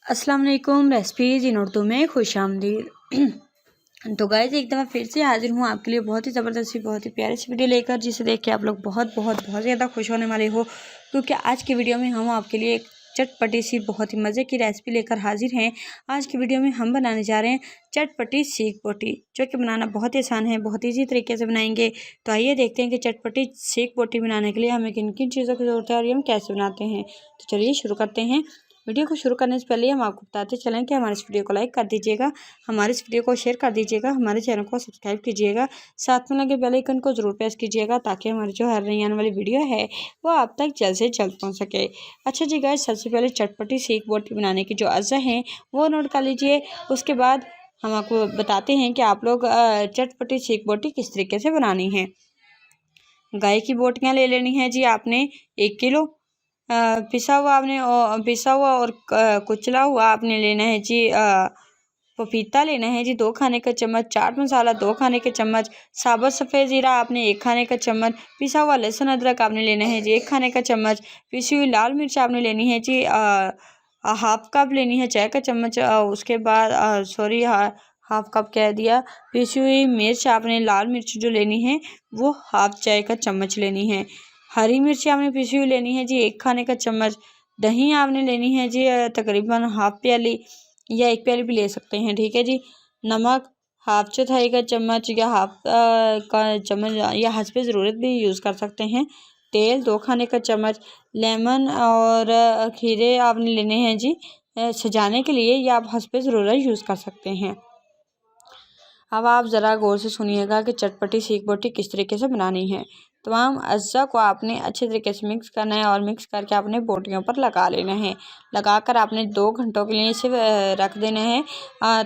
अस्सलाम वालेकुम। रेसिपीज़ इन उर्दू में खुशामदीद। तो गाइस एक दफ़ा फिर से हाजिर हूँ आपके लिए बहुत ही ज़बरदस्त बहुत ही प्यारी सी वीडियो लेकर, जिसे देख के आप लोग बहुत ज़्यादा खुश होने वाले हो, क्योंकि आज की वीडियो में हम आपके लिए एक चटपटी सी बहुत ही मज़े की रेसिपी लेकर हाजिर हैं। आज की वीडियो में हम बनाने जा रहे हैं चटपटी सीख बोटी, जो कि बनाना बहुत ही आसान है, बहुत ईजी तरीके से बनाएंगे। तो आइए देखते हैं कि चटपटी सीख बोटी बनाने के लिए हमें किन किन चीज़ों की ज़रूरत है और ये हम कैसे बनाते हैं। तो चलिए शुरू करते हैं। वीडियो को शुरू करने से पहले हम आपको बताते चलें कि हमारे इस वीडियो को लाइक कर दीजिएगा, हमारे इस वीडियो को शेयर कर दीजिएगा, हमारे चैनल को सब्सक्राइब कीजिएगा, साथ में लगे बेल आइकन को ज़रूर प्रेस कीजिएगा, ताकि हमारी जो हर नई आने वाली वीडियो है वो आप तक जल्द से जल्द पहुंच सके। अच्छा जी गाइस, सबसे पहले चटपटी सीख बोटी बनाने की जो अज्जा हैं वो नोट कर लीजिए। उसके बाद हम आपको बताते हैं कि आप लोग चटपटी सीख बोटी किस तरीके से बनानी है। गाय की बोटियाँ ले लेनी है जी आपने 1 किलो। पिसा हुआ और कुचला हुआ आपने लेना है जी। पपीता लेना है जी 2 खाने का चम्मच, चाट मसाला 2 खाने के चम्मच, साबुत सफ़ेद ज़ीरा आपने 1 खाने का चम्मच, पिसा हुआ लहसुन अदरक आपने लेना है जी 1 खाने का चम्मच, पिसी हुई लाल मिर्च आपने लेनी है जी हाफ कप लेनी है चाय का चम्मच। उसके बाद हाफ कप कह दिया। पिसी हुई मिर्च आपने लाल मिर्च जो लेनी है वो हाफ चाय का चम्मच लेनी है। हरी मिर्ची आपने पिसी हुई लेनी है जी 1 खाने का चम्मच। दही आपने लेनी है जी तकरीबन हाफ प्याली या 1 प्याली भी ले सकते हैं, ठीक है जी। नमक हाफ चौथाई का चम्मच या हाफ का चम्मच या हस्बे ज़रूरत भी यूज़ कर सकते हैं। तेल 2 खाने का चम्मच। लेमन और खीरे आपने लेने हैं जी सजाने के लिए, या आप हस्बे ज़रूरत यूज़ कर सकते हैं। अब आप ज़रा गौर से सुनिएगा कि चटपटी सीख बोटी किस तरीके से बनानी है। तमाम अज्जा को आपने अच्छे तरीके से मिक्स करना है और मिक्स करके आपने बोटियों पर लगा लेना है। लगाकर आपने 2 घंटों के लिए इसे रख देना है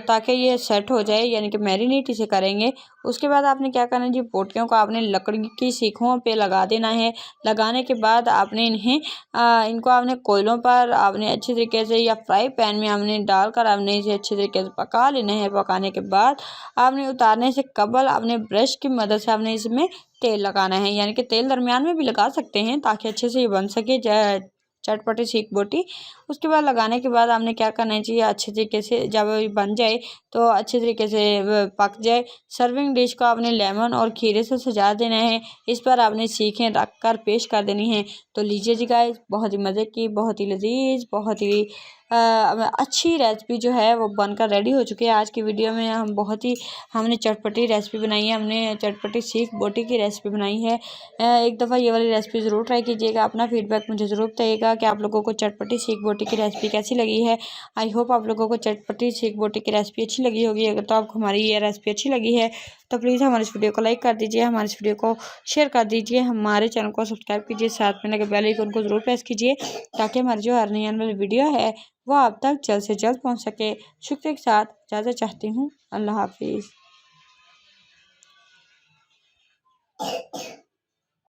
ताकि ये सेट हो जाए, यानी कि मैरिनेट इसे करेंगे। उसके बाद आपने क्या करना है जी, बोटियों को आपने लकड़ी की सीखों पे लगा देना है। लगाने के बाद आपने इनको आपने कोयलों पर आपने अच्छे तरीके से या फ्राई पैन में आपने डालकर आपने इसे अच्छे तरीके से पका लेना है। पकाने के बाद आपने उतारने से कबल आपने ब्रश की मदद से आपने इसमें तेल लगाना है, यानी कि तेल दरमियान में भी लगा सकते हैं ताकि अच्छे से ये बन सके चटपटी सीख बोटी। उसके बाद लगाने के बाद आपने क्या करना चाहिए, अच्छे तरीके से जब बन जाए तो अच्छे तरीके से पक जाए, सर्विंग डिश को आपने लेमन और खीरे से सजा देना है। इस पर आपने सीखें रख कर पेश कर देनी है। तो लीजिए जी गाइस, बहुत ही मज़े की, बहुत ही लजीज, बहुत ही अच्छी रेसिपी जो है वो बनकर रेडी हो चुकी है। आज की वीडियो में हमने चटपटी रेसिपी बनाई है, हमने चटपटी सीख बोटी की रेसिपी बनाई है। एक दफ़ा ये वाली रेसिपी ज़रूर ट्राई कीजिएगा। अपना फीडबैक मुझे ज़रूर बताइएगा कि आप लोगों को चटपटी सीख बोटी की रेसिपी कैसी लगी है। आई होप आप लोगों को चटपटी सीख बोटी की रेसिपी अच्छी लगी होगी। अगर तो आपको हमारी ये रेसिपी अच्छी लगी है तो प्लीज़ हमारे इस वीडियो को लाइक कर दीजिए, हमारे इस वीडियो को शेयर कर दीजिए, हमारे चैनल को सब्सक्राइब कीजिए, साथ में लगे बेल आइकन को ज़रूर प्रेस कीजिए, ताकि हमारी जो हर नई आने वाली वीडियो है वो आप तक जल्द से जल्द पहुँच सके। शुक्रिया के साथ इजाज़त चाहती हूँ। अल्लाह हाफिज़।